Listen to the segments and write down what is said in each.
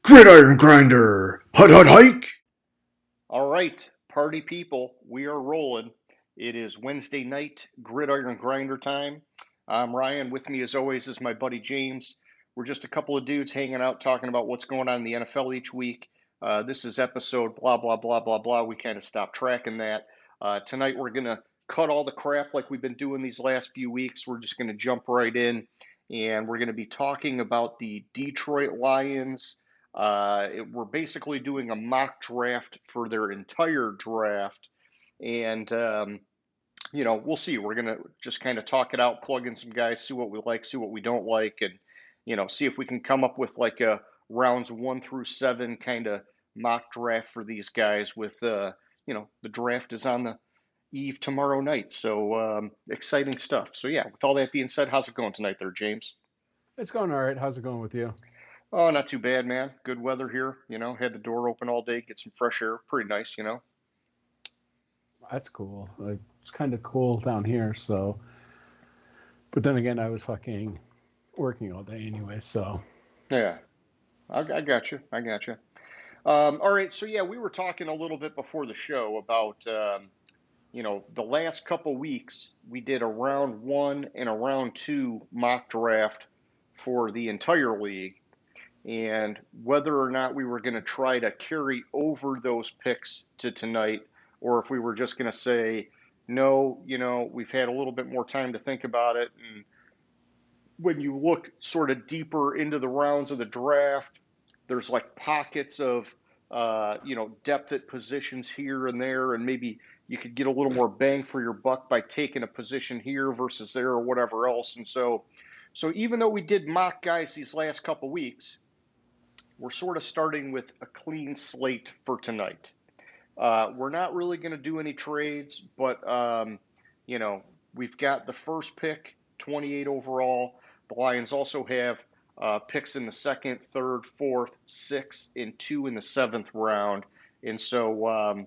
Gridiron Grinder! Hut hut hike! All right, party people, we are rolling. It is Wednesday night, Gridiron Grinder time. I'm Ryan. With me, as always, is my buddy James. We're just a couple of dudes hanging out talking about what's going on in the NFL each week. This is episode blah, blah, blah, blah, blah. We kind of stopped tracking that. Tonight, we're going to cut all the crap like we've been doing these last few weeks. We're just going to jump right in and we're going to be talking about the Detroit Lions. We're basically doing a mock draft for their entire draft, and we'll see. We're gonna just kind of talk it out, plug in some guys, see what we like, see what we don't like, and see if we can come up with like a rounds 1 through 7 kind of mock draft for these guys. The draft is on the eve tomorrow night, so exciting stuff. So yeah, with all that being said, how's it going tonight, there, James? It's going all right. How's it going with you? Oh, not too bad, man. Good weather here. Had the door open all day, get some fresh air. Pretty nice. That's cool. Like, it's kind of cool down here. So, but then again, I was fucking working all day anyway. So, Yeah, I got you. I got you. All right. So yeah, we were talking a little bit before the show about the last couple weeks we did a round 1 and a round 2 mock draft for the entire league, and whether or not we were going to try to carry over those picks to tonight, or if we were just going to say, no, we've had a little bit more time to think about it. And when you look sort of deeper into the rounds of the draft, there's like pockets of, depth at positions here and there, and maybe you could get a little more bang for your buck by taking a position here versus there or whatever else. And so even though we did mock guys these last couple weeks, we're sort of starting with a clean slate for tonight. We're not really going to do any trades, but we've got the first pick, 28 overall. The Lions also have picks in the second, third, fourth, sixth, and two in the seventh round. And so,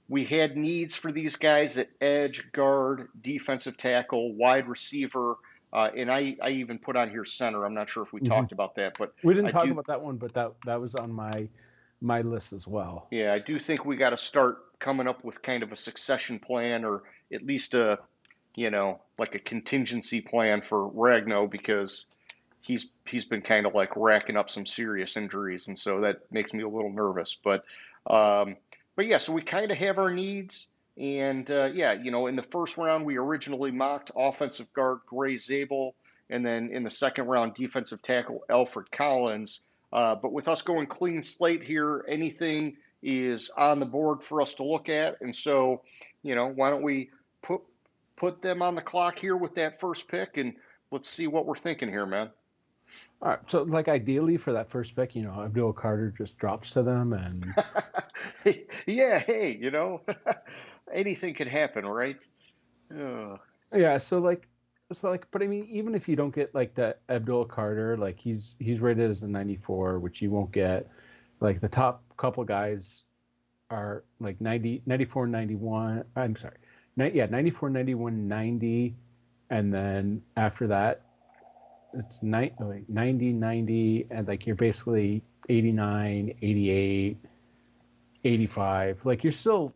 we had needs for these guys at edge, guard, defensive tackle, wide receiver, and I even put on here center. I'm not sure if we hmm talked about that, but we didn't I talk do. about that one, but that was on my list as well. Yeah, I do think we got to start coming up with kind of a succession plan, or at least like a contingency plan for Ragno, because he's been kind of like racking up some serious injuries, and so that makes me a little nervous. Um, but yeah, so we kind of have our needs, and yeah, in the first round we originally mocked offensive guard Gray Zabel, and then in the second round defensive tackle Alfred Collins. But with us going clean slate here, anything is on the board for us to look at, and so why don't we put put them on the clock here with that first pick, and let's see what we're thinking here, man. All right. So, like, ideally for that first pick, Abdul Carter just drops to them, and Yeah, hey, anything could happen, right? Uh, yeah. But I mean, even if you don't get like that Abdul Carter, like he's rated as a 94, which you won't get. Like the top couple guys are like 90, 94, 91. I'm sorry. Yeah, 94, 91, 90. And then after that, it's 90, 90. And like you're basically 89, 88, 85. Like you're still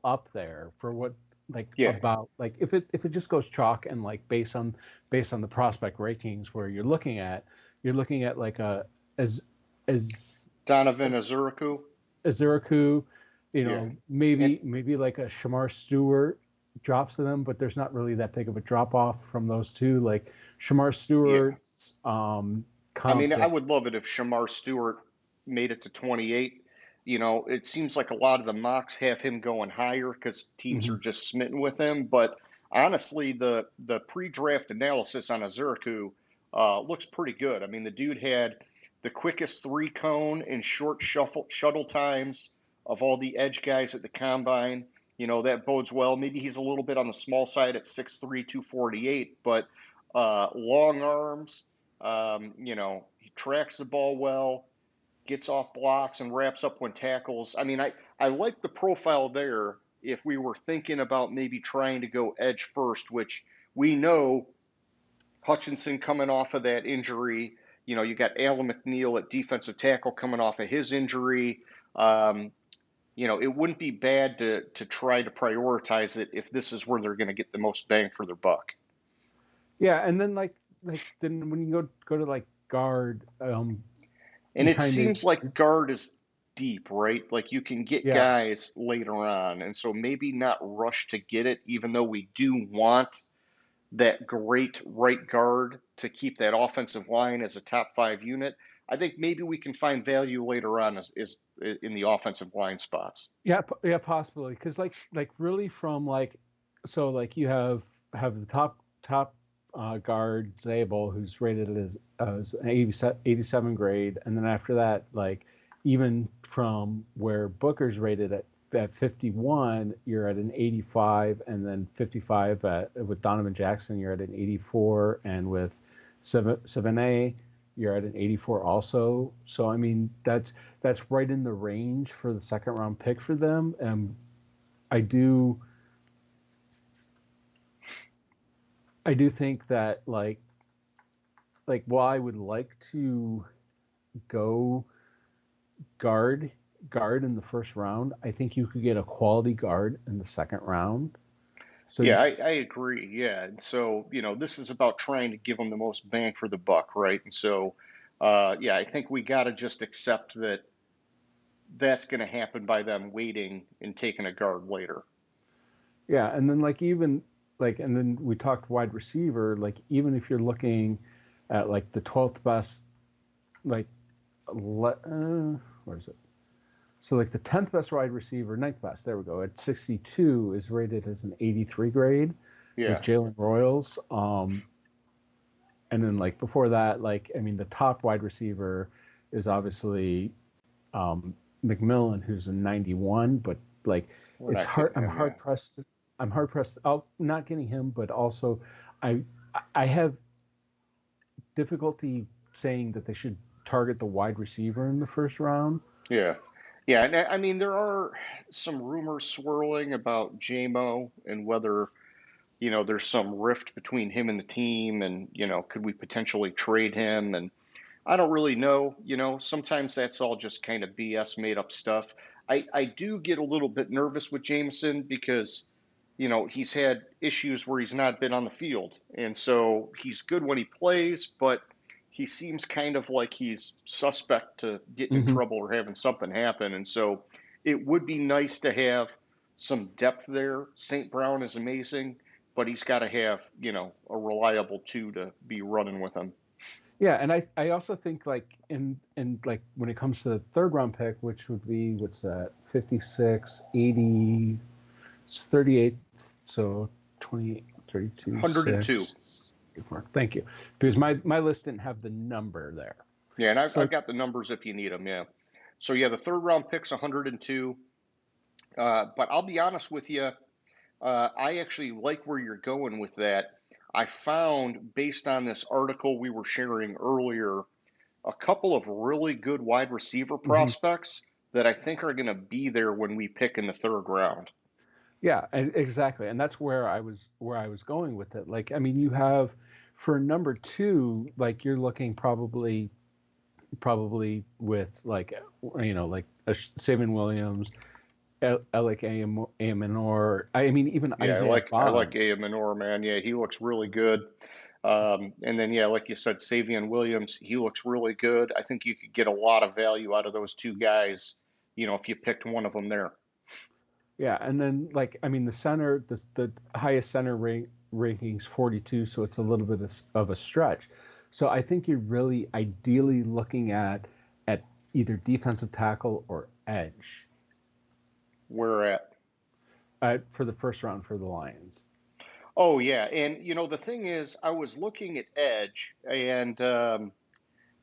up there for what, like, yeah, about, like, if it just goes chalk and like based on the prospect rankings where you're looking at like a as as Donovan as Azuraku. Aziraku, Yeah, and maybe like a Shamar Stewart drops to them, but there's not really that big of a drop off from those two. Like Shamar yeah, Stewart's I comp mean, I gets. would love it if Shamar Stewart made it to 28. It seems like a lot of the mocks have him going higher because teams are Mhm. just smitten with him. But honestly, the pre-draft analysis on Azuraku looks pretty good. I mean, the dude had the quickest three cone and short shuffle shuttle times of all the edge guys at the combine. That bodes well. Maybe he's a little bit on the small side at 6'3", 248, but long arms. He tracks the ball well, gets off blocks, and wraps up when tackles. I mean, I like the profile there if we were thinking about maybe trying to go edge first, which we know Hutchinson coming off of that injury, You got Alan McNeil at defensive tackle coming off of his injury. Um, it wouldn't be bad to try to prioritize it if this is where they're going to get the most bang for their buck. Yeah, and then like then when you go to like guard, And you it kind of seems like guard is deep, right? Like you can get yeah. guys later on, and so maybe not rush to get it, even though we do want that great right guard to keep that offensive line as a top five unit. I think maybe we can find value later on is in the offensive line spots. Yeah, yeah, possibly. Because like really from like, so like you have the top guard Zabel, who's rated as an 87 grade, and then after that, like even from where Booker's rated at 51, you're at an 85, and then 55 with Donovan Jackson, you're at an 84, and with Savannah, you're at an 84 also. So I mean that's right in the range for the second round pick for them. And I do I do think that while I would like to go guard guard in the first round, I think you could get a quality guard in the second round. So Yeah, I agree. Yeah. And so, this is about trying to give them the most bang for the buck, right? And so, yeah, I think we got to just accept that that's going to happen by them waiting and taking a guard later. yeah, and then and then we talked wide receiver, like even if you're looking at like the 12th best, like where is it? So like the 10th best wide receiver, ninth best, there we go, at 62 is rated as an 83 grade with Yeah. Jalen Royals. And then like before that, like I mean the top wide receiver is obviously um, McMillan, who's a 91, but like We're it's not hard. getting him, yeah. I'm hard pressed. I'll not getting him, but also I I have difficulty saying that they should target the wide receiver in the first round. Yeah. Yeah. And I mean, there are some rumors swirling about JMO and whether, there's some rift between him and the team and, could we potentially trade him? And I don't really know. Sometimes that's all just kind of BS made up stuff. I do get a little bit nervous with Jameson because, he's had issues where he's not been on the field. And so he's good when he plays, but he seems kind of like he's suspect to getting in Hmm. trouble or having something happen. And so it would be nice to have some depth there. St. Brown is amazing, but he's got to have, a reliable two to be running with him. Yeah, and I also think like in like when it comes to the third round pick, which would be what's that, 56, 80, it's 38, so 28, 32, 102. 6. Thank you, because my list didn't have the number there. Yeah, and I've So got the numbers if you need them. Yeah. So yeah, the third round pick's 102. But I'll be honest with you, I actually like where you're going with that. I found, based on this article we were sharing earlier, a couple of really good wide receiver mhm. prospects that I think are going to be there when we pick in the third round. Yeah, exactly, and that's where I was going with it. Like, I mean, you have for number two, like you're looking probably with like like a Savin Williams, Alec Amonor. I mean, even Yeah, I Isaiah like I like Bond. Aya Minor, man. Yeah, he looks really good. And then yeah, like you said, Savion Williams, he looks really good. I think you could get a lot of value out of those two guys, if you picked one of them there. Yeah, and then like I mean, the center, the highest center rankings 42, so it's a little bit of a stretch. So I think you're really ideally looking at either defensive tackle or edge Where at? for the first round for the Lions. Oh yeah, and the thing is, I was looking at Edge, and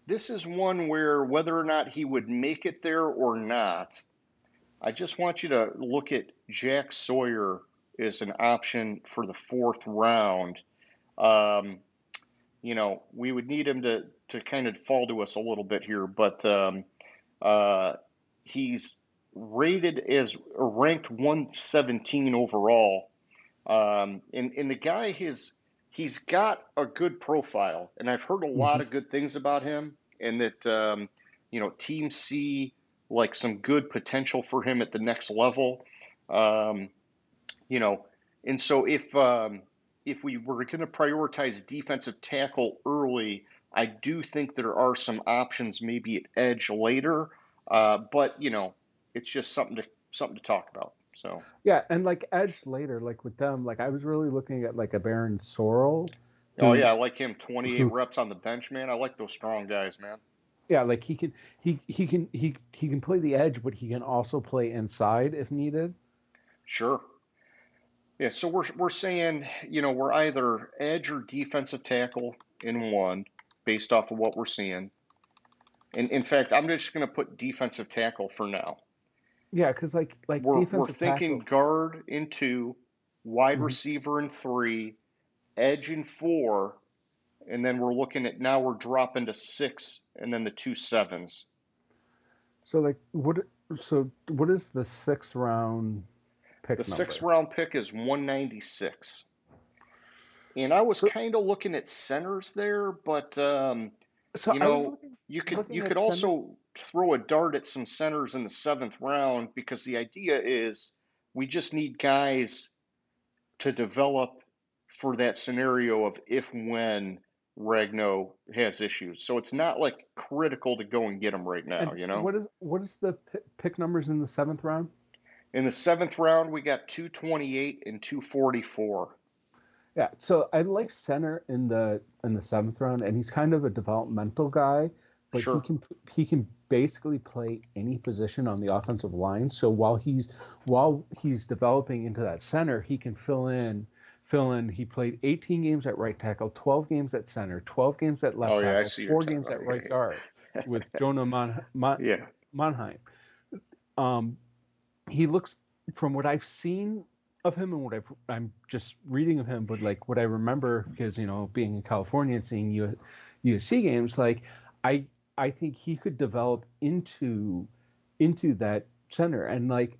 this is one where whether or not he would make it there or not, I just want you to look at Jack Sawyer as an option for the fourth round. Um, we would need him to kind of fall to us a little bit here, but uh, he's rated as ranked 117 overall. And the guy he's got a good profile, and I've heard a lot Hmm. of good things about him, and that teams see like some good potential for him at the next level. Um, you know, and so if we were going to prioritize defensive tackle early, I do think there are some options maybe at edge later, but it's just something to talk about. So, Yeah, and like edge later, like with them, like I was really looking at like a Baron Sorrell, oh who yeah, I like him. 28 who reps on the bench, man. I like those strong guys, man. yeah, like he can play the edge, but he can also play inside if needed. Sure. Yeah, so we're saying, we're either edge or defensive tackle in one based off of what we're seeing. And in fact, I'm just going to put defensive tackle for now. Yeah, because like We're defensive thinking tackle. guard in two, wide Mhm. receiver in three, edge in four, and then we're looking at now we're dropping to six, and then the two sevens. So like what is the sixth round The pick sixth number? round pick is 196. And I was So kind of looking at centers there, but so you I was know, you looking could at centers. also throw a dart at some centers in the seventh round because the idea is we just need guys to develop for that scenario of if when Ragno has issues. So it's not like critical to go and get him right now, And what is the pick numbers in the seventh round? In the seventh round, we got 228 and 244. Yeah, so I like center in the seventh round, and he's kind of a developmental guy, but Sure. he can basically play any position on the offensive line. So while he's developing into that center, he can fill in. He played 18 games at right tackle, 12 games at center, 12 games at left Oh yeah, I tackle, see your four time. games Oh at right yeah, guard with Jonah yeah. Monheim. Um, he looks, from what I've seen of him and I'm just reading of him, but like what I remember, because being in California and seeing USC games, like I I think he could develop into that center, and like,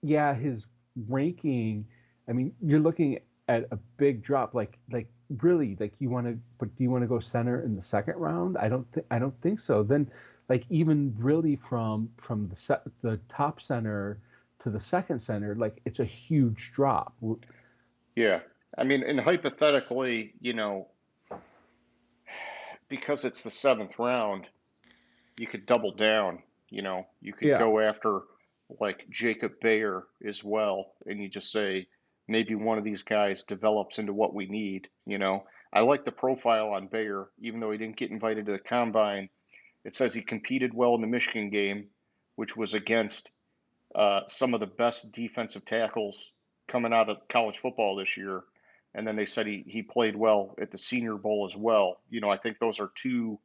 yeah, his ranking. I mean, you're looking at a big drop. Like really, like but do you want to go center in the second round? I don't think so. Then, like, even really from the top center to the second center, like it's a huge drop. Yeah. I mean, and hypothetically, because it's the seventh round, you could double down. You could Yeah. go after like Jacob Bayer as well, and you just say maybe one of these guys develops into what we need. I like the profile on Bayer, even though he didn't get invited to the combine. It says he competed well in the Michigan game, which was against some of the best defensive tackles coming out of college football this year. And then they said he played well at the Senior Bowl as well. I think those are two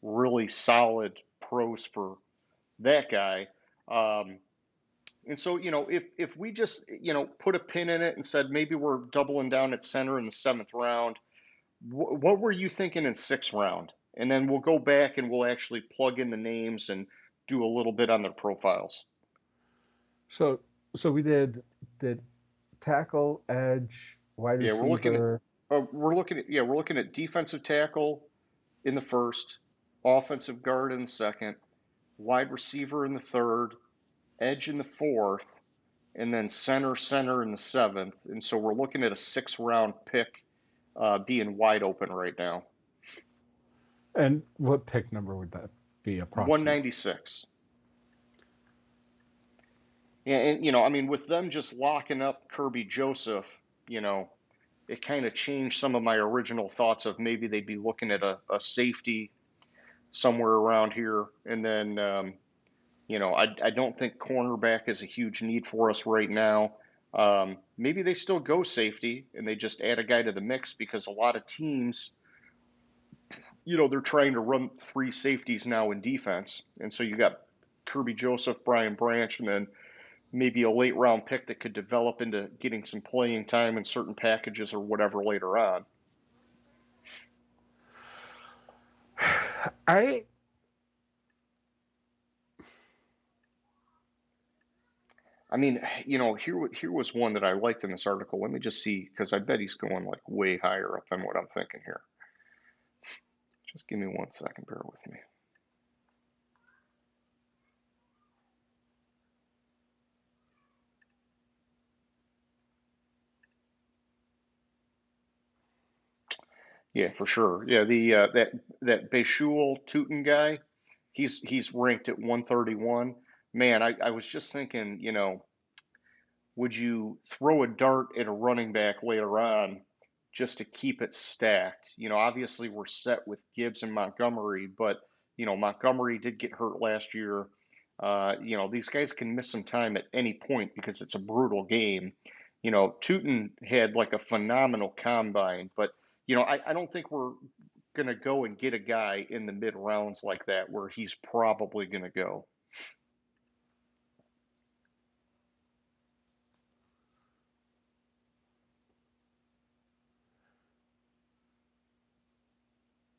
really solid pros for that guy. Um, and so, if we just, put a pin in it and said maybe we're doubling down at center in the seventh round, what were you thinking in sixth round? And then we'll go back and we'll actually plug in the names and do a little bit on their profiles. So we did tackle, edge, wide Yeah, we're looking at receiver. we're looking at defensive tackle in the first, offensive guard in the second, wide receiver in the third, edge in the fourth, and then center in the seventh. And so we're looking at a six-round pick being wide open right now. And what pick number would that be approximately? 196. And I mean, with them just locking up Kirby Joseph, you know, it kind of changed some of my original thoughts of maybe they'd be looking at a safety somewhere around here. And then, I don't think cornerback is a huge need for us right now. Maybe they still go safety and they just add a guy to the mix because a lot of teams, they're trying to run three safeties now in defense. And so you got Kirby Joseph, Brian Branch, and then maybe a late round pick that could develop into getting some playing time in certain packages or whatever later on. I I mean, here was one that I liked in this article. Let me just see, because I bet he's going like way higher up than what I'm thinking here. Just give me 1 second, bear with me. Yeah, for sure. Yeah, the that Bashul Tootin guy, he's ranked at 131. Man, I was just thinking, would you throw a dart at a running back later on just to keep it stacked? Obviously we're set with Gibbs and Montgomery, but Montgomery did get hurt last year. These guys can miss some time at any point because it's a brutal game. Tootin had like a phenomenal combine, but I don't think we're gonna go and get a guy in the mid rounds like that where he's probably gonna go.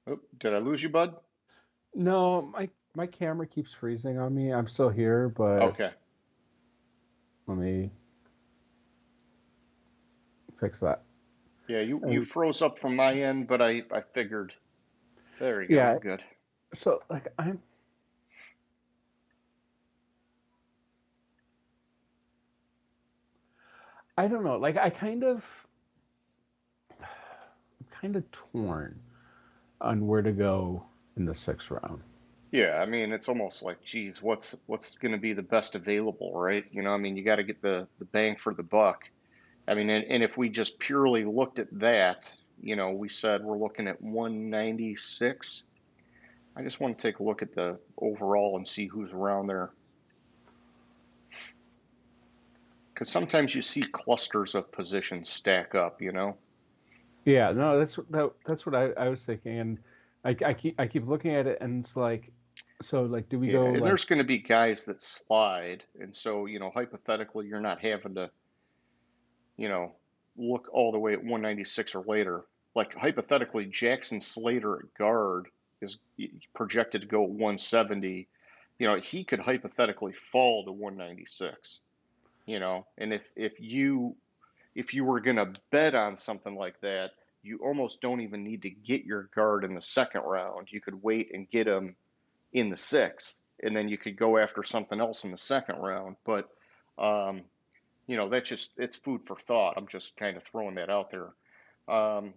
Oh, did I lose you, bud? No, my camera keeps freezing on me. I'm still here, but Okay. let me fix that. Yeah, you And froze up from my end, but I figured. There you go. yeah, We're good. so I don't know. Like I'm kind of torn on where to go in the sixth round. Yeah, I mean, it's almost like, geez, what's going to be the best available, right? I mean, you got to get the bang for the buck. I mean, and if we just purely looked at that, we said we're looking at 196. I just want to take a look at the overall and see who's around there. Because sometimes you see clusters of positions stack up. Yeah, no, that's what I was thinking, and I keep looking at it, and it's like, so like, do we Yeah, go and like, there's going to be guys that slide, and so, hypothetically, you're not having to, you know, look all the way at 196 or later. Like hypothetically, Jackson Slater at guard is projected to go at 170. He could hypothetically fall to 196. And if you were going to bet on something like that, you almost don't even need to get your guard in the second round. You could wait and get him in the sixth, and then you could go after something else in the second round. But um, that's just it's food for thought. I'm just kind of throwing that out there. Um,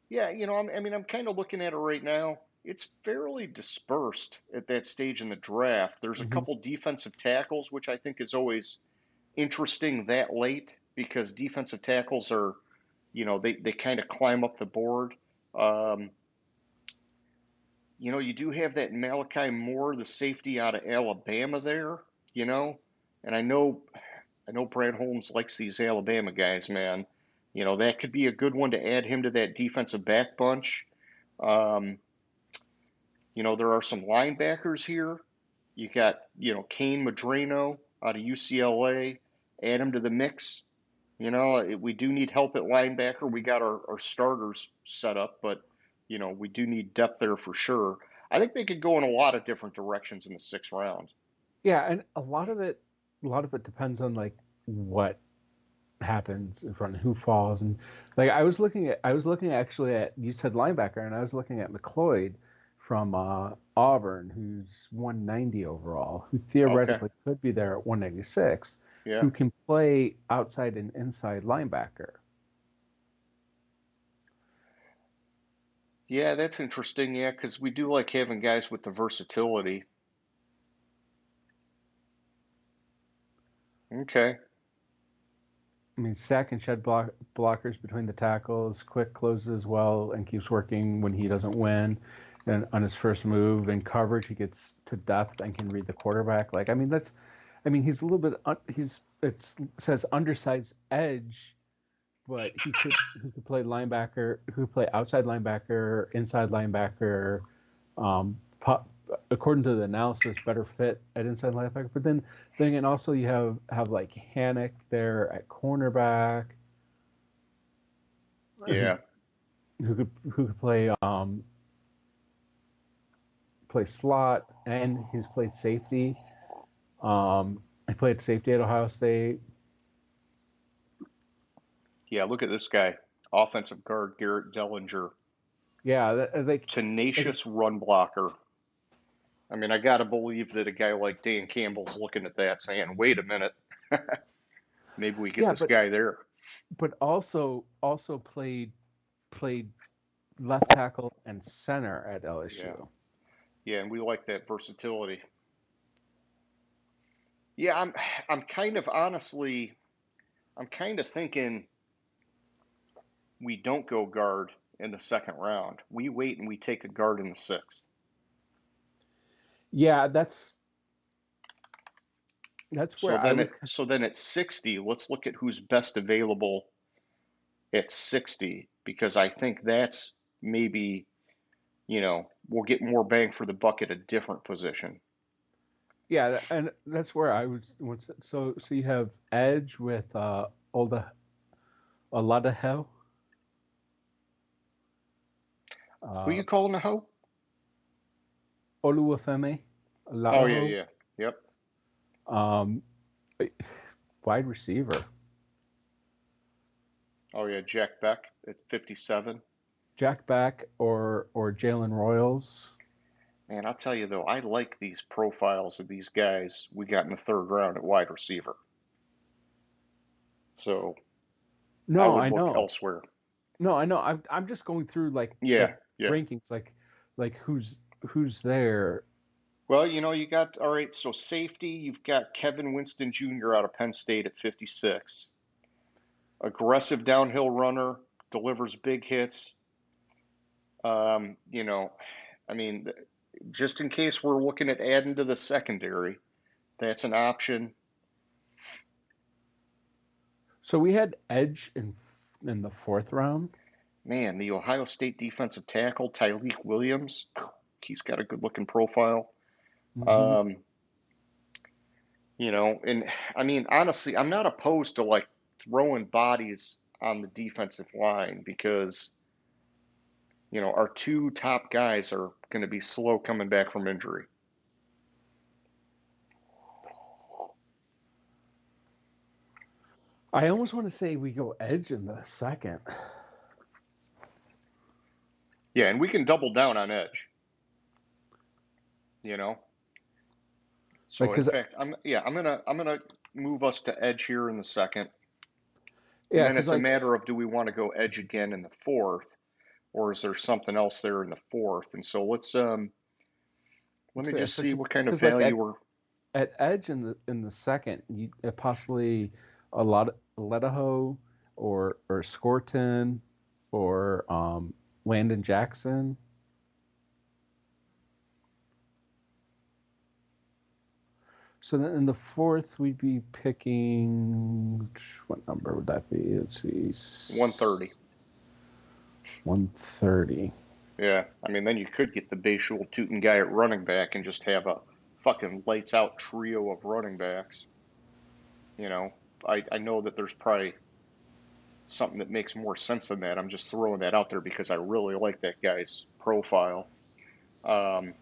yeah, I'm kind of looking at it right now. It's fairly dispersed at that stage in the draft. There's a mhm. couple defensive tackles, which I think is always interesting that late because defensive tackles are, they kind of climb up the board. Um, you do have that Malachi Moore, the safety out of Alabama there, you know, and I know Brad Holmes likes these Alabama guys, man. That could be a good one to add him to that defensive back bunch. Um, there are some linebackers here. You got, Kane Madrano out of UCLA. Add him to the mix. We do need help at linebacker. We got our starters set up, but, we do need depth there for sure. I think they could go in a lot of different directions in the sixth round. Yeah, and a lot of it depends on like what happens in front, who falls, and like I was looking actually at, you said linebacker, and I was looking at McLeod from Auburn, who's 190 overall, who Okay. theoretically could be there at 196, Yeah. who can play outside and inside linebacker. Yeah, that's interesting. Yeah, because we do like having guys with the versatility. Okay. I mean, sack and shed blockers between the tackles, quick closes well and keeps working when he doesn't win. And on his first move in coverage, he gets to depth and can read the quarterback. Like, he's a little bit, it says undersized edge, but he could play linebacker, who could play outside linebacker, inside linebacker, um, according to the analysis, better fit at inside linebacker. But then again, also you have like Hannock there at cornerback, who Yeah. who could play slot, and he's played safety. I played safety at Ohio State. Yeah, look at this guy. Offensive guard Garrett Dellinger. Yeah, like Tenacious run blocker. I mean, I got to believe that a guy like Dan Campbell's looking at that saying, wait a minute, maybe we get yeah, this guy there. but also played left tackle and center at Yeah. LSU. Yeah, and we like that versatility. Yeah, I'm kind of honestly, I'm kind of thinking we don't go guard in the second round. We wait and we take a guard in the sixth. Yeah, that's where I was. So then at 60, let's look at who's best available at 60 because I think that's maybe, we'll get more bang for the buck at a different position. Yeah, and that's where I was. So you have edge with Olda Oladapo. Who you Uh, calling a hoe? Oluwafemi Oh yeah, Oladapo. yeah. Yep. Um, wide receiver. Oh yeah, Jack Beck at 57. Jack Back or Jalen Royals. Man, I'll tell you though, I like these profiles of these guys we got in the third round at wide receiver. So I No, would I look know. elsewhere. No, I know. I'm just going through like Yeah, the yeah. rankings, like who's there. Well, you got, all right, so safety, you've got Kevin Winston Jr. out of Penn State at 56. Aggressive downhill runner, delivers big hits. Um, you know, I mean, just in case we're looking at adding to the secondary, that's an option. So we had edge in the fourth round. Man, the Ohio State defensive tackle, Tyleek Williams, he's got a good looking profile. Hmm. Um, and I mean, honestly, I'm not opposed to like throwing bodies on the defensive line because, our two top guys are going to be slow coming back from injury. I almost want to say we go edge in the second. Yeah, and we can double down on edge, you know. Like, So in cause fact, I'm gonna move us to edge here in the second, and yeah, then cause it's a like matter of do we want to go edge again in the fourth, or is there something else there in the fourth? And so let me just so see what kind of cause like value we're. at edge in the second, you possibly a lot of Ledaho or Scorton or Landon Jackson. So then in the fourth, we'd be picking what number would that be? Let's see, 130. 130. Yeah, I mean, then you could get the Bayshul Tootin guy at running back and just have a fucking lights out trio of running backs. You know, I know that there's probably something that makes more sense than that. I'm just throwing that out there because I really like that guy's profile. Um,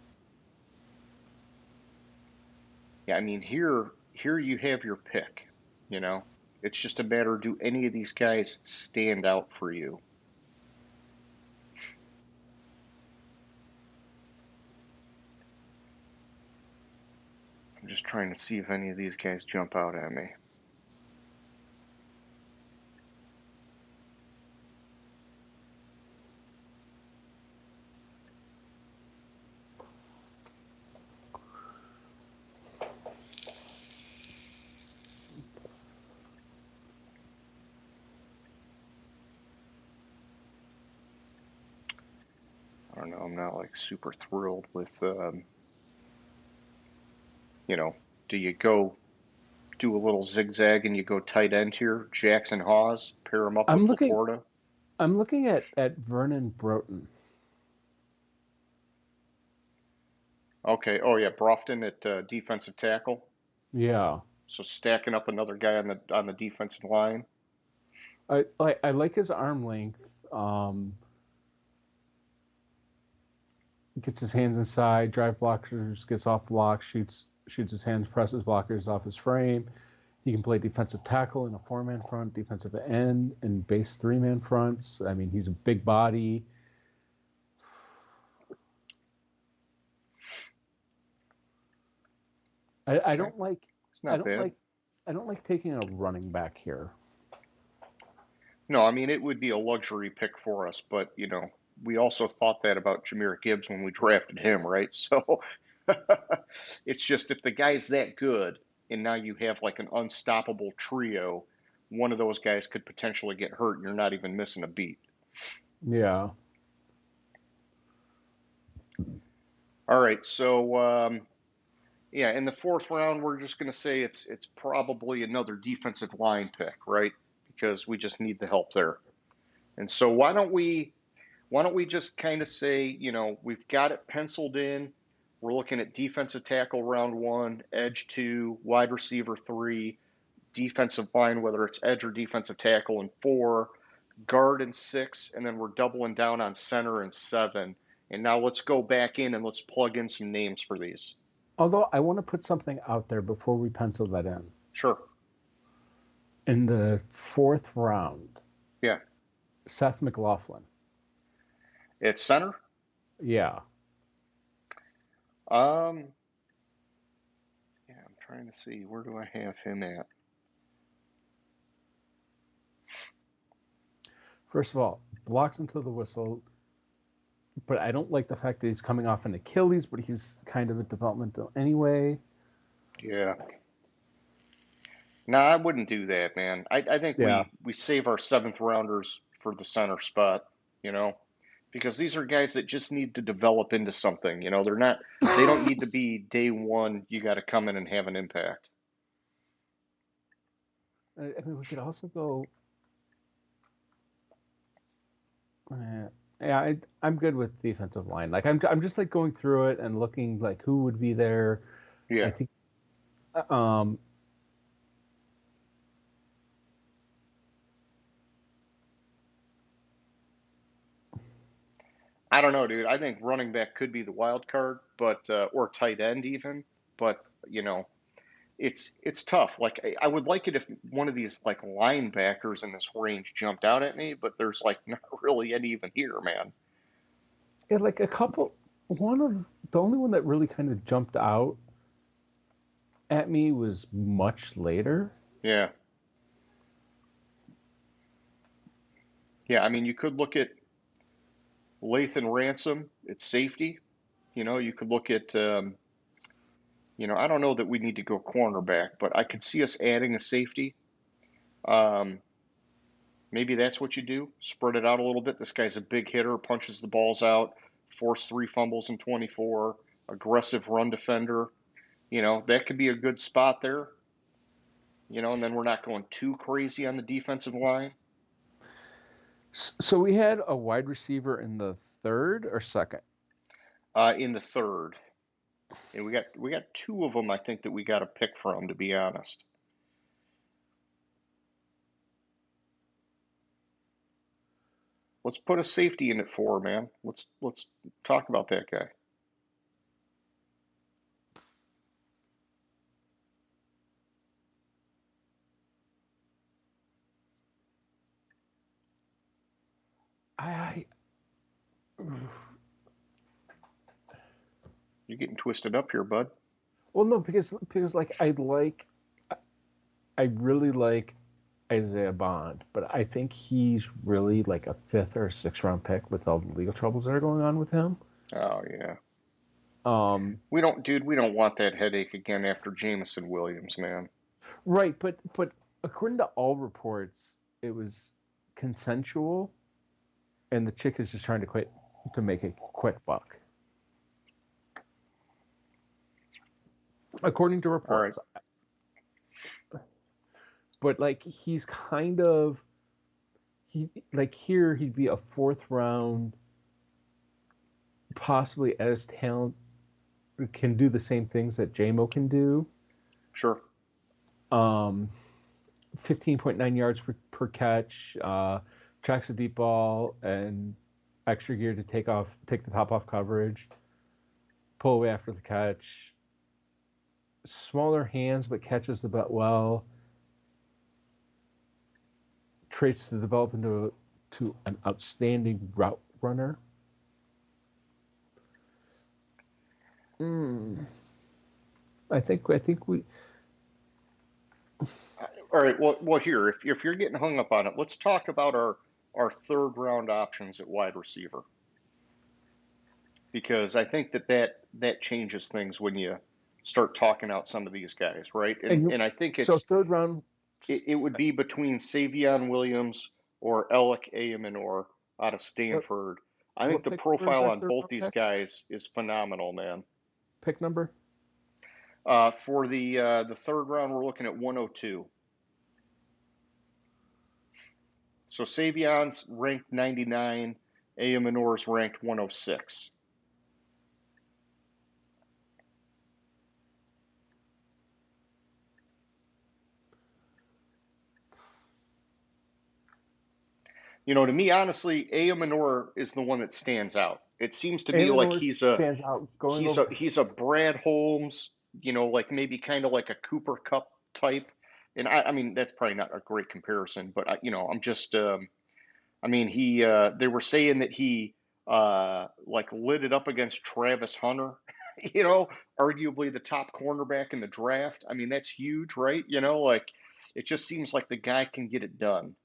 yeah, I mean, here you have your pick. You know, it's just a matter, do any of these guys stand out for you? I'm just trying to see if any of these guys jump out at me. I don't know. I'm not like super thrilled with, you know, do you go do a little zigzag and you go tight end here? Jackson Hawes, pair him up I'm with looking. Laporta. I'm looking at Vernon Broughton. Okay. Oh yeah, Brofton at defensive tackle. Yeah, So stacking up another guy on the defensive line. I like his arm length. Gets his hands inside, drive blockers, gets off block, shoots shoots his hands, presses blockers off his frame. He can play defensive tackle in a 4-man front, defensive end, and base 3-man fronts. I mean, he's a big body. I don't like. It's not bad. I don't like taking a running back here. No, I mean, it would be a luxury pick for us, but, we also thought that about Jahmyr Gibbs when we drafted him, right? So it's just if the guy's that good and now you have like an unstoppable trio, one of those guys could potentially get hurt and you're not even missing a beat. Yeah. All right, so yeah, in the fourth round, we're just going to say it's probably another defensive line pick, right? Because we just need the help there. And so why don't we just kind of say, we've got it penciled in. We're looking at defensive tackle round 1, edge 2, wide receiver 3, defensive line, whether it's edge or defensive tackle in 4, guard in 6, and then we're doubling down on center in 7. And now let's go back in and let's plug in some names for these. Although I want to put something out there before we pencil that in. Sure. In the 4th round. Yeah. Seth McLaughlin. At center? Yeah. Yeah, I'm trying to see, where do I have him at? First of all, blocks into the whistle, but I don't like the fact that he's coming off an Achilles, but he's kind of a developmental anyway. Yeah. No, I wouldn't do that, man. I think we save our 7th rounders for the center spot, because these are guys that just need to develop into something. They don't need to be day one. You got to come in and have an impact. I mean, we could also go. Yeah, I'm good with defensive line. Like I'm just like going through it and looking like who would be there. Yeah. I think. I don't know, dude. I think running back could be the wild card, but or tight end even. But it's tough. Like I would like it if one of these like linebackers in this range jumped out at me, but there's like not really any even here, man. Yeah, like a couple. The only one that really kind of jumped out at me was much later. Yeah. Yeah, I mean, you could look at Lathan Ransom at safety. You could look at, I don't know that we need to go cornerback, but I could see us adding a safety. Maybe that's what you do. Spread it out a little bit. This guy's a big hitter, punches the balls out, forced 3 fumbles in 24, aggressive run defender. That could be a good spot there. And then we're not going too crazy on the defensive line. So we had a wide receiver in the 3rd or 2nd? In the 3rd. And we got 2 of them, I think, that we got to pick from, to be honest. Let's put a safety in at 4, man. Let's talk about that guy. You're getting twisted up here, bud. Well, no, because like I really like Isaiah Bond, but I think he's really like a 5th or 6th round pick with all the legal troubles that are going on with him. Oh yeah. We don't want that headache again after Jamison Williams, man. Right, but according to all reports, it was consensual, and the chick is just trying to make a quick buck. According to reports. Right. But like he's kind of here he'd be a 4th round, possibly as talent, can do the same things that JMO can do. Sure. 15.9 yards per catch, tracks a deep ball, and extra gear to take the top off coverage, pull away after the catch, smaller hands but catches the bat well. Traits to develop to an outstanding route runner. I think we. All right. Well, here, if you're getting hung up on it, let's talk about our third round options at wide receiver, because I think that changes things when you start talking out some of these guys, right? And And I think so third round. it would be between Savion Williams or Alec Ayamanor out of What, Stanford. I think what the pick number is profile our on third both round these pick? guys is phenomenal, man. Pick number? For the third round, we're looking at 102. So Savion's ranked 99, Ayamanor's ranked 106. To me, honestly, Ayamanor is the one that stands out. It seems to me like Amador stands out going he's over. a Brad Holmes, like maybe kind of like a Cooper Cup type. And I mean that's probably not a great comparison, but I'm just I mean they were saying that he like lit it up against Travis Hunter, you know, arguably the top cornerback in the draft. I mean that's huge, right? Like it just seems like the guy can get it done.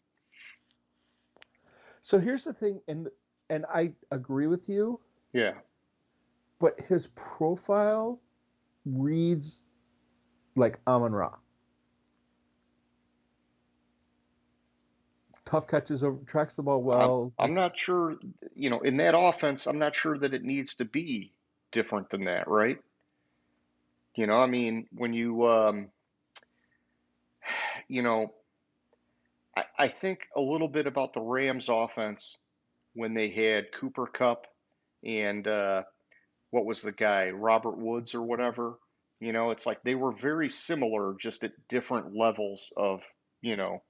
So here's the thing, and I agree with you, Yeah. but his profile reads like Amon Ra. Tough catches over, tracks the ball well. I'm not sure, in that offense, I'm not sure that it needs to be different than that, right? I mean, when you know, I think a little bit about the Rams offense when they had Cooper Cup and what was the guy, Robert Woods or whatever. It's like they were very similar, just at different levels of, you know,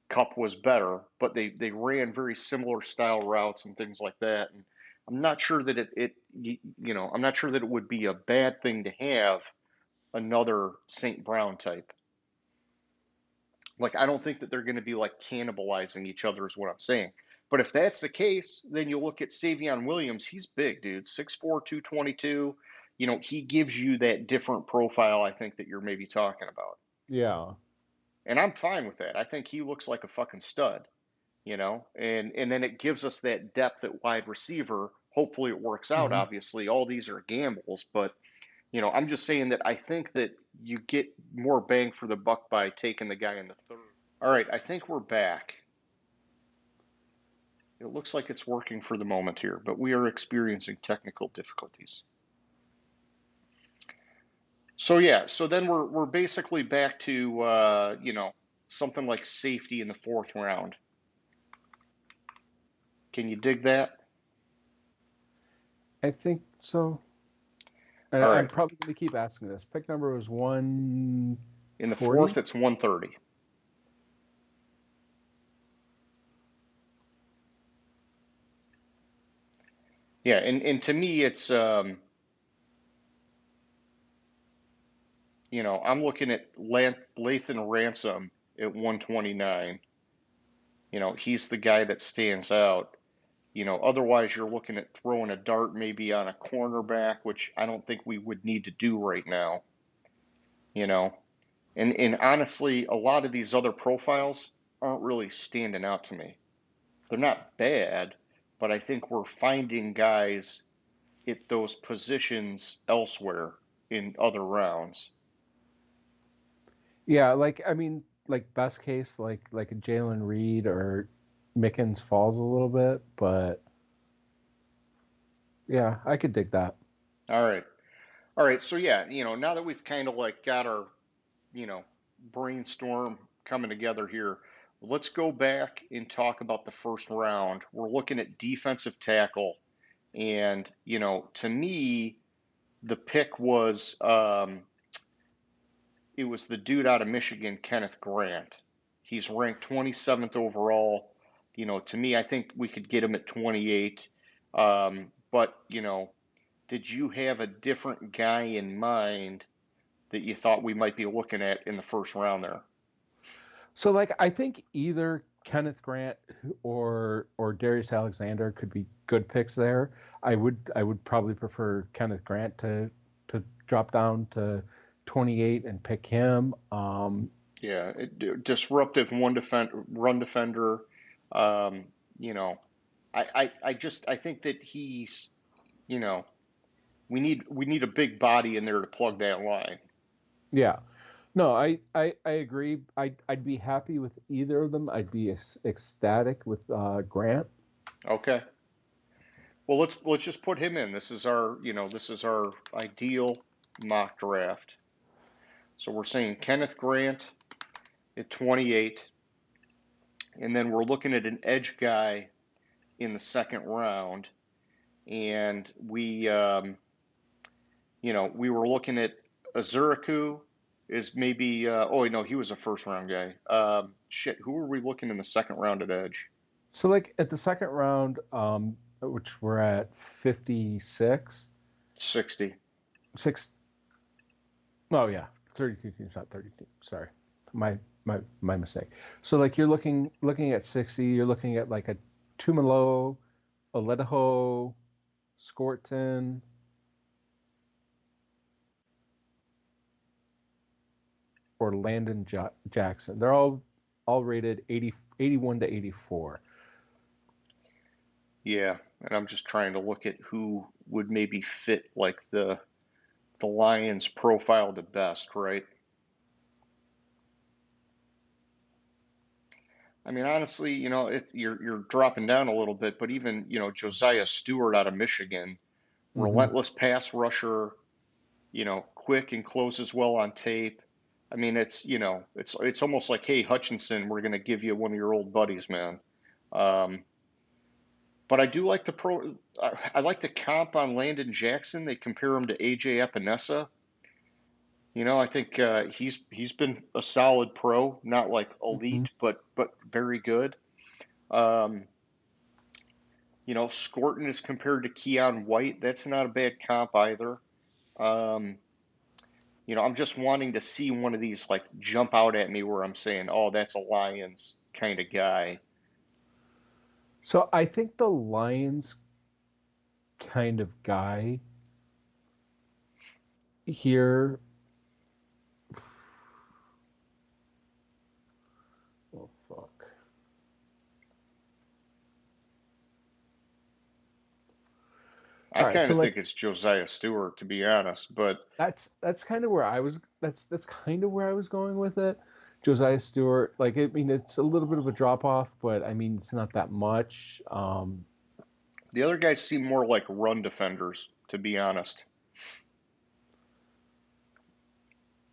Cup was better, but they ran very similar style routes and things like that. And I'm not sure that I'm not sure that it would be a bad thing to have another St. Brown type. Like I don't think that they're going to be like cannibalizing each other is what I'm saying. But if that's the case, then you look at Savion Williams. He's big, dude. 6'4", 222. He gives you that different profile I think that you're maybe talking about. Yeah. And I'm fine with that. I think he looks like a fucking stud. And then it gives us that depth at wide receiver. Hopefully it works out. Mm-hmm. Obviously, all these are gambles, but I'm just saying that I think that you get more bang for the buck by taking the guy in the third. All right, I think we're back. It looks like it's working for the moment here, but we are experiencing technical difficulties. So yeah, so then we're basically back to something like safety in the fourth round. Can you dig that? I think so. And All I'm right. probably going to keep asking this. Pick number was In the 140. fourth, it's 130. Yeah, and to me, it's I'm looking at Lathan Ransom at 129. He's the guy that stands out. Otherwise you're looking at throwing a dart maybe on a cornerback, which I don't think we would need to do right now. You know, and honestly, a lot of these other profiles aren't really standing out to me. They're not bad, but I think we're finding guys at those positions elsewhere in other rounds. Yeah, like I mean, like best case, like a Jalen Reed or Mickens falls a little bit, but yeah, I could dig that. All right. All right. So yeah, now that we've kind of like got our, you know, brainstorm coming together here, let's go back and talk about the first round. We're looking at defensive tackle, and to me, the pick was it was the dude out of Michigan, Kenneth Grant. He's ranked 27th overall. To me, I think we could get him at 28. But did you have a different guy in mind that you thought we might be looking at in the first round there? So like I think either Kenneth Grant or Darius Alexander could be good picks there. I would probably prefer Kenneth Grant to drop down to 28 and pick him. Yeah, disruptive run defender. Um, you know, I think that he's, you know, we need a big body in there to plug that line. Yeah. No, I agree. I'd be happy with either of them. I'd be ecstatic with Grant. Okay. Well, let's just put him in. This is our ideal mock draft. So we're saying Kenneth Grant at 28, and then we're looking at an edge guy in the second round, and we were looking at Azuriku is maybe. Oh no, he was a first round guy. Shit, who were we looking in the second round at edge? So like at the second round, which we're at 56, 60. six. Oh yeah, 32 teams, not 30 teams. Sorry, my mistake. So like you're looking at 60. You're looking at like a Tumalo, a Ledaho, Scorton, or Landon Jackson. They're all rated 81 to 84. Yeah, and I'm just trying to look at who would maybe fit like the Lions profile the best, right? I mean, honestly, you're dropping down a little bit, but even, Josiah Stewart out of Michigan, Hmm. relentless pass rusher, quick and closes well on tape. I mean, it's almost like, hey, Hutchinson, we're going to give you one of your old buddies, man. Um, but I do like I like the comp on Landon Jackson. They compare him to AJ Epinesa. I think he's been a solid pro, not like Hmm. elite, but very good. Um, Scorton is compared to Keon White. That's not a bad comp either. Um, I'm just wanting to see one of these like jump out at me where I'm saying, oh, that's a Lions kind of guy. So I think the Lions kind of guy here. Oh fuck. I All right, kind so of like think it's Josiah Stewart, to be honest, but that's kind of where I was. That's kind of where I was going with it. Josiah Stewart, like I mean, it's a little bit of a drop off, but I mean, it's not that much. the other guys seem more like run defenders, to be honest.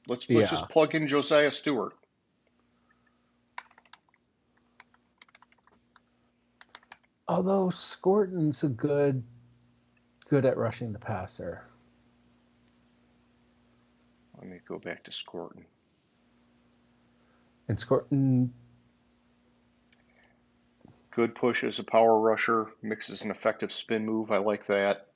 Let's Yeah. just plug in Josiah Stewart. Although Scorton's a good at rushing the passer, Let me go back to Scorton. and Scorton, Good push as a power rusher, mixes an effective spin move. I like that.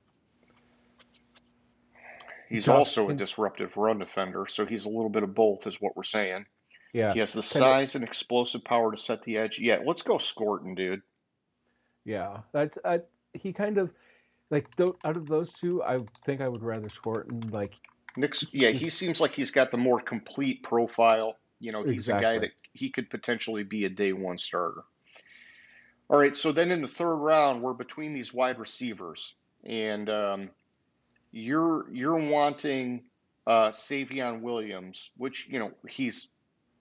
He's drop also a in, disruptive run defender, so he's a little bit of both, is what we're saying. yeah, He has the kind of, size and explosive power to set the edge. Yeah, let's go Scorton, dude. yeah. He kind of like out of those two, I think I would rather Scorton. Like Nick's, he yeah, he just seems like he's got the more complete profile. He's a guy exactly. that he could potentially be a day one starter. All right, so then in the third round, we're between these wide receivers, and you're wanting Savion Williams, which he's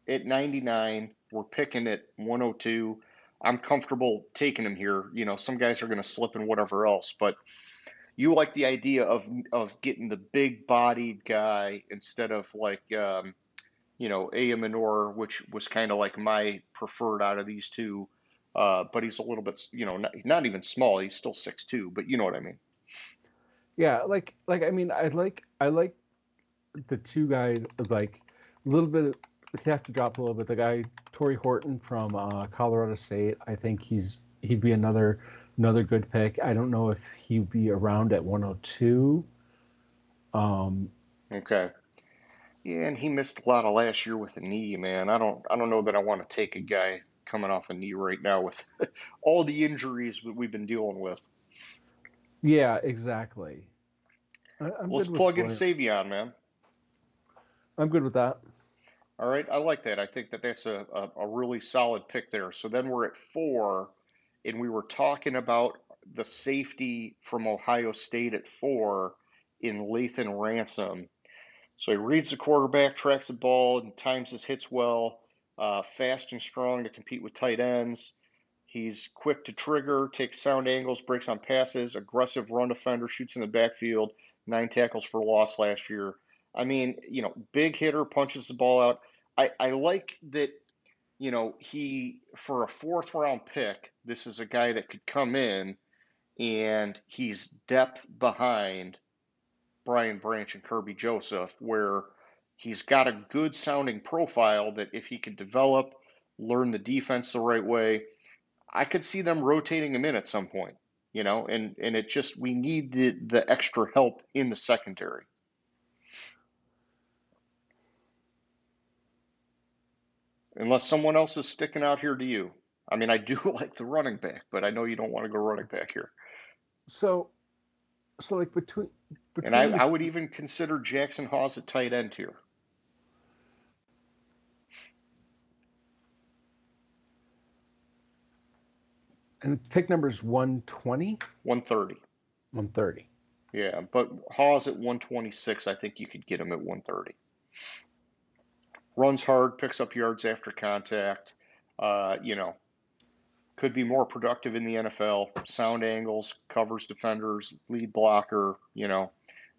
at 99. We're picking at 102. I'm comfortable taking him here. Some guys are going to slip and whatever else, but you like the idea of getting the big bodied guy instead of like Aya which was kind of like my preferred out of these two. But he's a little bit, not even small. He's still 6'2", but you know what I mean. Yeah, like I mean, I like the two guys like a little bit. You have to drop a little bit. The guy Torrey Horton from Colorado State. I think he'd be another good pick. I don't know if he'd be around at 102. Um, Okay. Yeah, and he missed a lot of last year with a knee, man. I don't know that I want to take a guy coming off a knee right now with all the injuries that we've been dealing with. Yeah, exactly. I'm Let's good with plug in Williams. Savion, man. I'm good with that. All right, I like that. I think that that's a really solid pick there. So then we're at 4, and we were talking about the safety from Ohio State at 4 in Lathan Ransom. So he reads the quarterback, tracks the ball, and times his hits well. Fast and strong to compete with tight ends. He's quick to trigger, takes sound angles, breaks on passes, aggressive run defender, shoots in the backfield, 9 tackles for loss last year. I mean, big hitter, punches the ball out. I like that, he, for a fourth round pick, this is a guy that could come in and he's depth behind Brian Branch and Kirby Joseph, where he's got a good sounding profile that if he could develop, learn the defense the right way, I could see them rotating him in at some point, and it just, we need the extra help in the secondary. Unless someone else is sticking out here to you. I mean, I do like the running back, but I know you don't want to go running back here. So, so like And I, between the I would even consider Jackson Hawes at tight end here. and pick numbers 120, 130. 130. Yeah, but Hawes at 126, I think you could get him at 130. Runs hard, picks up yards after contact. Uh, you know, could be more productive in the NFL. Sound angles, covers defenders, lead blocker.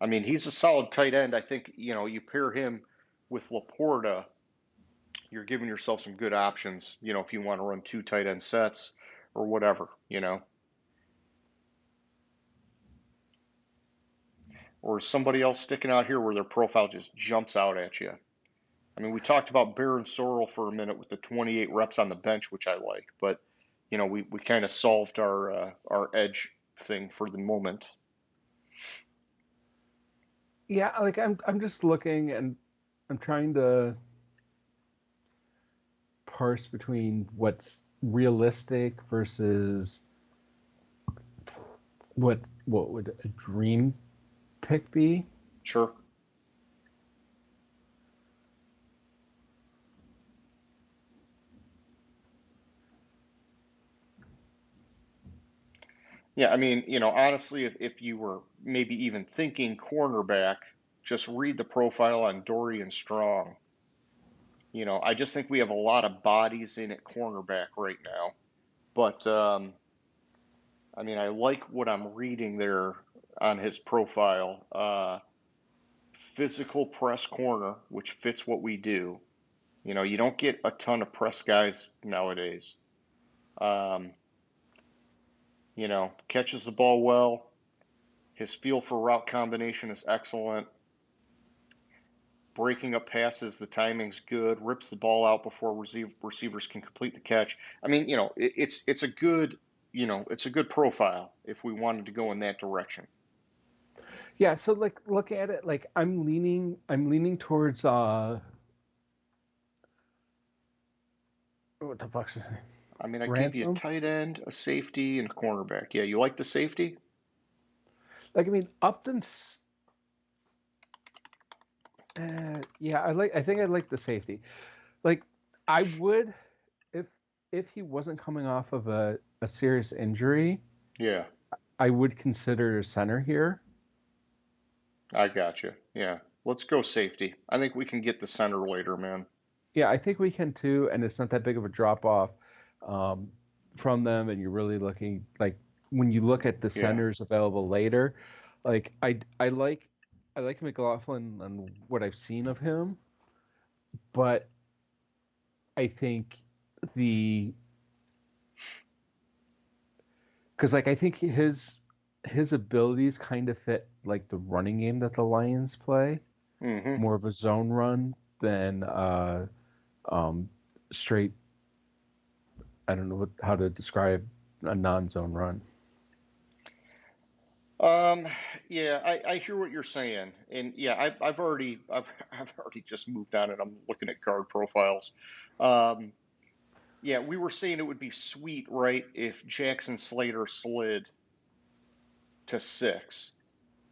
I mean, he's a solid tight end. I think, you pair him with Laporta, you're giving yourself some good options, if you want to run 2 tight end sets or whatever. Or is somebody else sticking out here where their profile just jumps out at you? I mean, we talked about Baron Sorrell for a minute with the 28 reps on the bench, which I like, but we kind of solved our edge thing for the moment. Yeah, like I'm just looking and I'm trying to parse between what's realistic versus what would a dream pick be. Sure. Yeah, I mean, honestly, if you were maybe even thinking cornerback, just read the profile on Dorian Strong. I just think we have a lot of bodies in at cornerback right now. But I mean, I like what I'm reading there on his profile. Physical press corner, which fits what we do. You don't get a ton of press guys nowadays. Um, catches the ball well. His feel for route combination is excellent. Breaking up passes, the timing's good. Rips the ball out before receivers can complete the catch. I mean, it's a good, it's a good profile if we wanted to go in that direction. Yeah, so like look at it like I'm leaning towards what the fuck's his name? I mean, I gave you a Ransom. tight end, a safety, and a cornerback. Yeah, you like the safety? Like I mean Upton's yeah, I think I like the safety. Like I would if if he wasn't coming off of a serious injury, Yeah, I would consider center here. I got you. Yeah, let's go safety. I think we can get the center later, man. Yeah, I think we can too, and it's not that big of a drop off um, from them. And you're really looking like when you look at the Yeah. centers available later, like I like McLaughlin and what I've seen of him, but I think the because like I think his abilities kind of fit like the running game that the Lions play, Mm-hmm. more of a zone run than um, straight. I don't know how to describe a non-zone run. Um, yeah, I hear what you're saying, and yeah, I've already just moved on, and I'm looking at guard profiles. Um, yeah, we were saying it would be sweet, right, if Jackson Slater slid to 6,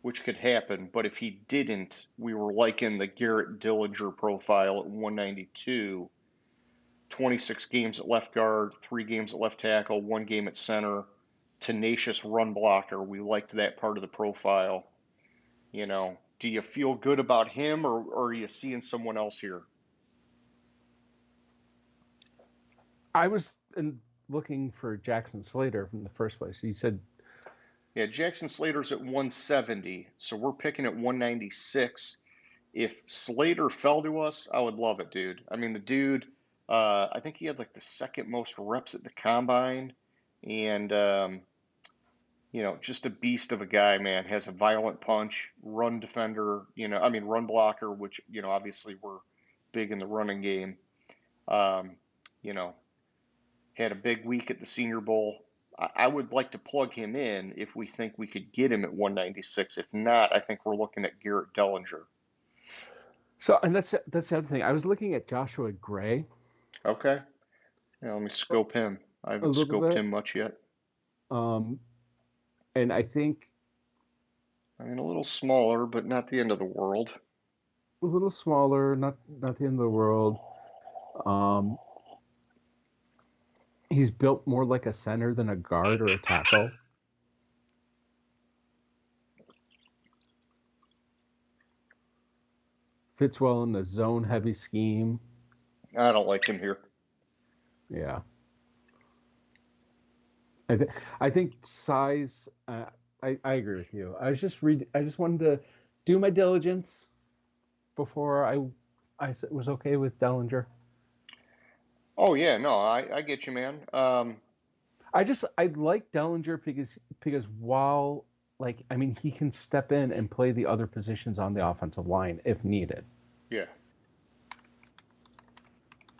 which could happen, but if he didn't, we were liking the Garrett Dillinger profile at 192, 26 games at left guard, 3 games at left tackle, 1 game at center, tenacious run blocker. We liked that part of the profile. Do you feel good about him, or are you seeing someone else here? I was looking for Jackson Slater from the first place. You said, Yeah, Jackson Slater's at 170, so we're picking at 196. If Slater fell to us, I would love it, dude. I mean, the dude, I think he had like the second most reps at the combine, and just a beast of a guy, man. Has a violent punch, run defender, I mean, run blocker, which, obviously we're big in the running game. Um, you know, had a big week at the Senior Bowl. I would like to plug him in if we think we could get him at 196. If not, I think we're looking at Garrett Dellinger. so, and that's the other thing. I was looking at Joshua Gray Okay. Yeah, let me scope him. I a haven't little scoped bit, him much yet. um, and I think I mean, a little smaller, but not the end of the world. a little smaller, not the end of the world. Um, he's built more like a center than a guard or a tackle. Fits well in the zone heavy scheme. I don't like him here. Yeah, I think I think size. I agree with you. I just wanted to do my diligence before I was okay with Dellinger. Oh yeah, no, I get you, man. I like Dellinger because while like I mean he can step in and play the other positions on the offensive line if needed. Yeah.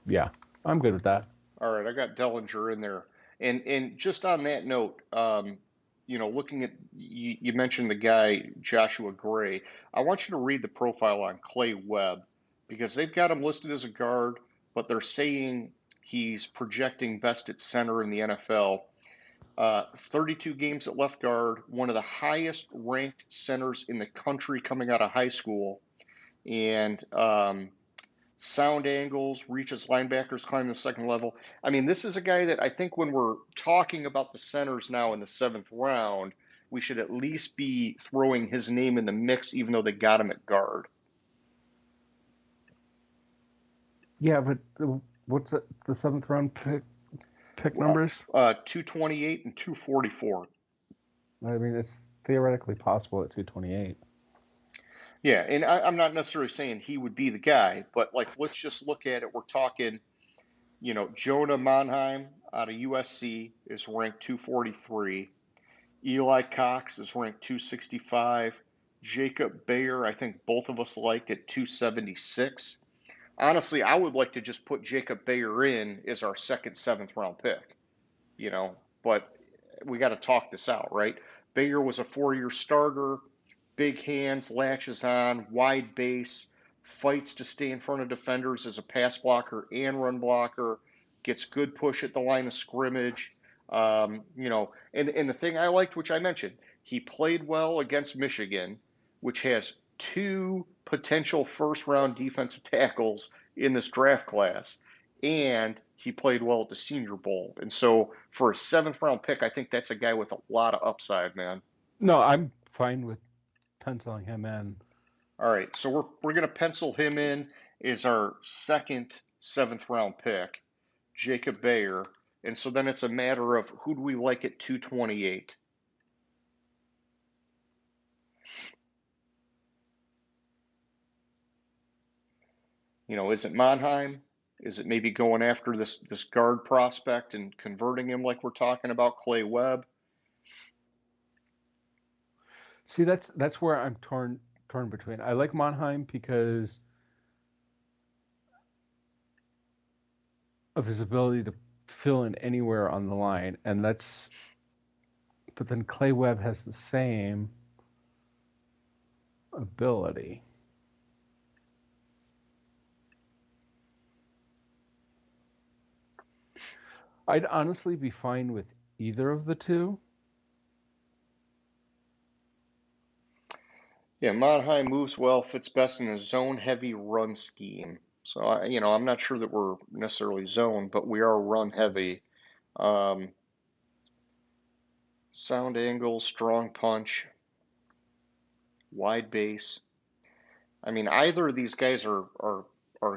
Yeah, I'm good with that. All right, I got Dellinger in there. And just on that note, looking at you mentioned the guy Joshua Gray. I want you to read the profile on Clay Webb because they've got him listed as a guard, but they're saying he's projecting best at center in the NFL. 32 games at left guard, one of the highest ranked centers in the country coming out of high school, and sound angles, reaches linebackers, climbing the second level. I mean, this is a guy that I think when we're talking about the centers now in the 7th round, we should at least be throwing his name in the mix, even though they got him at guard. Yeah, but what's the seventh round pick Well, numbers? 228 and 244. I mean, it's theoretically possible at 228. Yeah, and I'm not necessarily saying he would be the guy, but like, let's just look at it. We're talking, Jonah Monheim out of USC is ranked 243. Eli Cox is ranked 265. Jacob Bayer, I think both of us liked at 276. Honestly, I would like to just put Jacob Bayer in as our second 7th round pick, you know, but we got to talk this out, right? Bayer was a 4-year starter, big hands, latches on, wide base, fights to stay in front of defenders as a pass blocker and run blocker, gets good push at the line of scrimmage. And the thing I liked, which I mentioned, he played well against Michigan, which has 2 potential first round defensive tackles in this draft class, and he played well at the Senior Bowl. And so for a 7th round pick, I think that's a guy with a lot of upside, man. No, I'm fine with penciling him in. All right, so we're gonna pencil him in as our second 7th round pick, Jacob Bayer. And so then it's a matter of who do we like at 228? Is it Monheim? Is it maybe going after this guard prospect and converting him like we're talking about Clay Webb? See, that's where I'm torn between. I like Monheim because of his ability to fill in anywhere on the line, and that's But then Clay Webb has the same ability. I'd honestly be fine with either of the two. Yeah, Monheim moves well, fits best in a zone-heavy run scheme. So, I'm not sure that we're necessarily zone, but we are run-heavy. Um, sound angle, strong punch, wide base. I mean, either of these guys are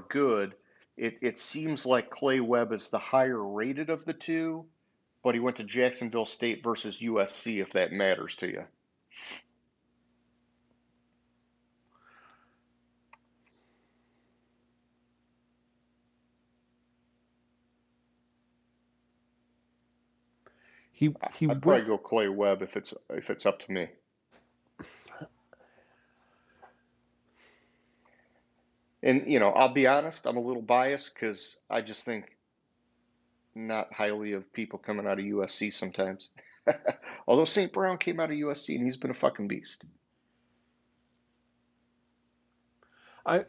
good. It seems like Clay Webb is the higher rated of the two, but he went to Jacksonville State versus USC, if that matters to you. He I'd went. probably go Clay Webb if it's up to me. And I'll be honest, I'm a little biased because I just think not highly of people coming out of USC sometimes. Although St. Brown came out of USC and he's been a fucking beast. I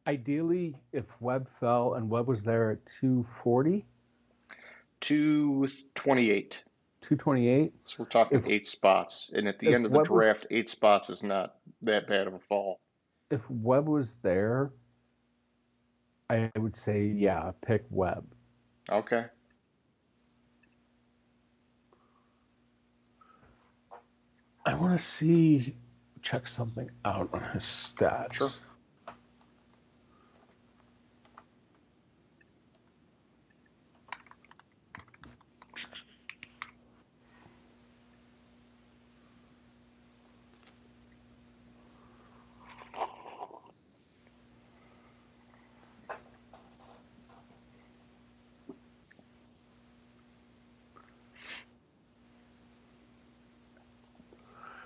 ideally, if Webb fell and Webb was there at 240, 228. 228. So we're talking If 8 spots. And at the end if of the Webb was draft, 8 spots is not that bad of a fall. if Webb was there, I would say yeah, pick Webb. Okay. I want to check something out on his stats. Sure.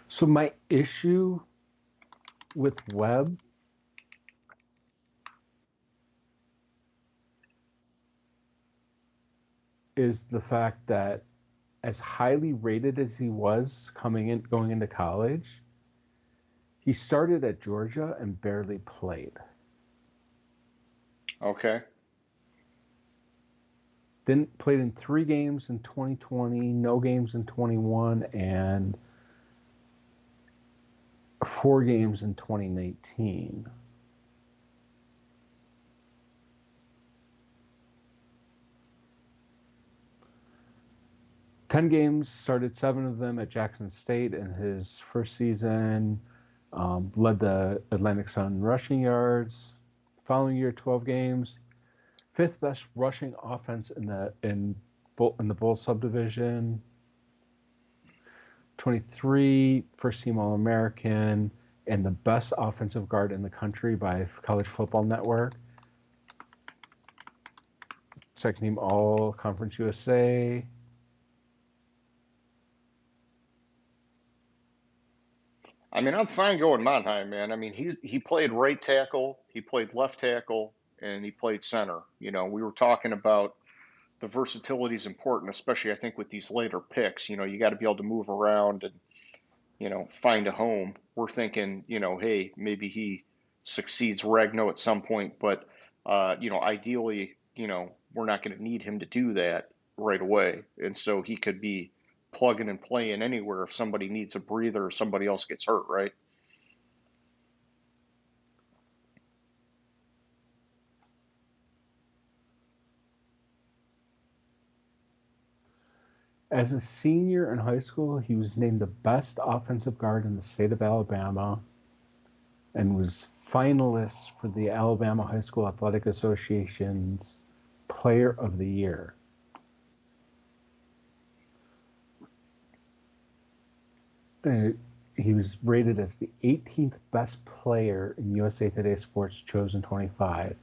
So my issue with Webb is the fact that as highly rated as he was going into college, he started at Georgia and barely played. Okay. Played in 3 games in 2020, no games in 21, and 4 games in 2019. Ten games, started 7 of them at Jackson State in his first season. Led the Atlantic Sun rushing yards. Following year, 12 games, 5th best rushing offense in the Bowl subdivision. 23, first team All-American, and the best offensive guard in the country by College Football Network. Second team All Conference USA. I mean, I'm fine going Monheim, man. I mean, he played right tackle, he played left tackle, and he played center. We were talking about the versatility is important, especially I think with these later picks. You got to be able to move around and find a home. We're thinking, hey, maybe he succeeds Ragno at some point, but ideally, we're not going to need him to do that right away, and so he could be plugging and playing anywhere if somebody needs a breather or somebody else gets hurt, right? As a senior in high school, he was named the best offensive guard in the state of Alabama and was finalist for the Alabama High School Athletic Association's Player of the Year. He was rated as the 18th best player in USA Today Sports Chosen 25.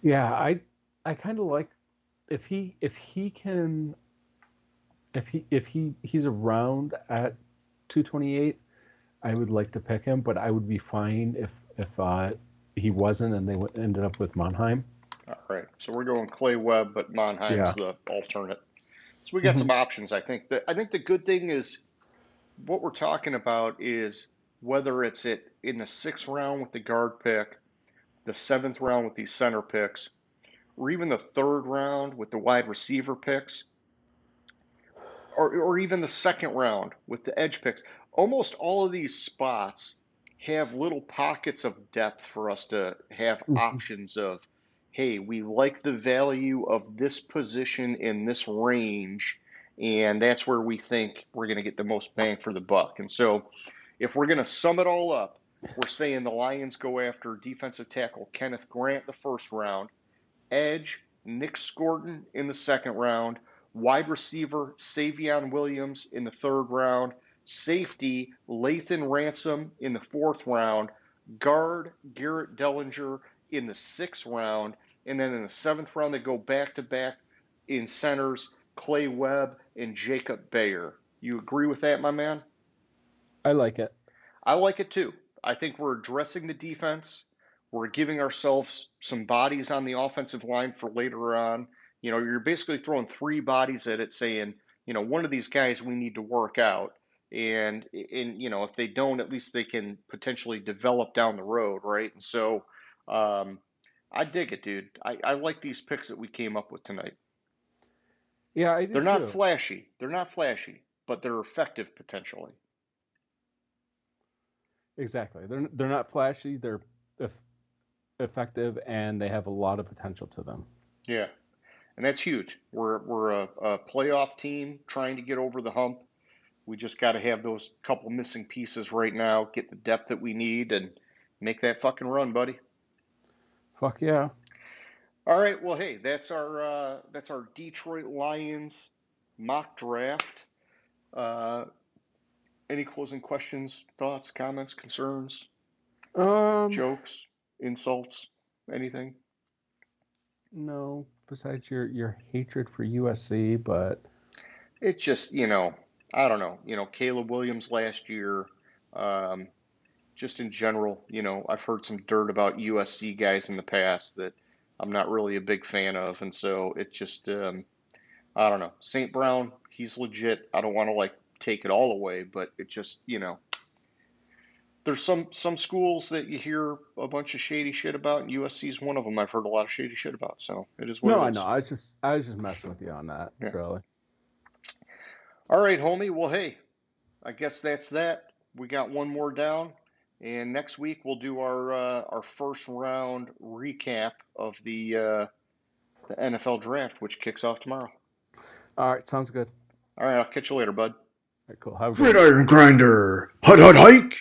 Yeah, I kind of like if he's around at 228, I would like to pick him, but I would be fine if he wasn't, and they ended up with Monheim. All right. So we're going Clay Webb, but Monheim's Yeah. the alternate. So we got Hmm. some options. I think the good thing is what we're talking about is whether it's in the 6th round with the guard pick, the 7th round with these center picks, or even the 3rd round with the wide receiver picks, or even the 2nd round with the edge picks. Almost all of these spots have little pockets of depth for us to have options of, hey, we like the value of this position in this range, and that's where we think we're going to get the most bang for the buck. And so if we're going to sum it all up, we're saying the Lions go after defensive tackle Kenneth Grant the 1st round, edge Nick Scorton in the 2nd round, wide receiver Savion Williams in the 3rd round, safety Lathan Ransom in the 4th round, guard Garrett Dellinger in the 6th round, and then in the 7th round they go back to back in centers Clay Webb and Jacob Bayer. You agree with that, my man? I like it. I like it too. I think we're addressing the defense. We're giving ourselves some bodies on the offensive line for later on. You know, you're basically throwing 3 bodies at it saying, you know, one of these guys we need to work out. And you know, if they don't, at least they can potentially develop down the road, right? And so um, I dig it, dude. I like these picks that we came up with tonight. Yeah, I do They're not too. flashy. They're not flashy, but they're effective potentially. Exactly. They're not flashy. They're eff- effective, and they have a lot of potential to them. Yeah. And that's huge. We're a playoff team trying to get over the hump. We just got to have those couple missing pieces right now, get the depth that we need, and make that fucking run, buddy. Fuck yeah. All right. Well, hey, that's our Detroit Lions mock draft. Uh, any closing questions, thoughts, comments, concerns, Um, jokes, insults, anything? no, besides your hatred for USC, but It's just, you know, I don't know. You know, Caleb Williams last year. Um, just in general, you know, I've heard some dirt about USC guys in the past that I'm not really a big fan of, and so it just, I don't know. St. Brown, he's legit. I don't want to like take it all away, but it just, you know, there's some schools that you hear a bunch of shady shit about, and USC is one of them. I've heard a lot of shady shit about, so it is what no, it I know. is. I was just messing with you on that, Yeah. really. All right, homie. Well, hey, I guess that's that. We got one more down, and next week we'll do our 1st round recap of the NFL draft, which kicks off tomorrow. All right, sounds good. All right, I'll catch you later, bud. All right, cool. Have a good one. Gridiron Grinder. Hut hut hike.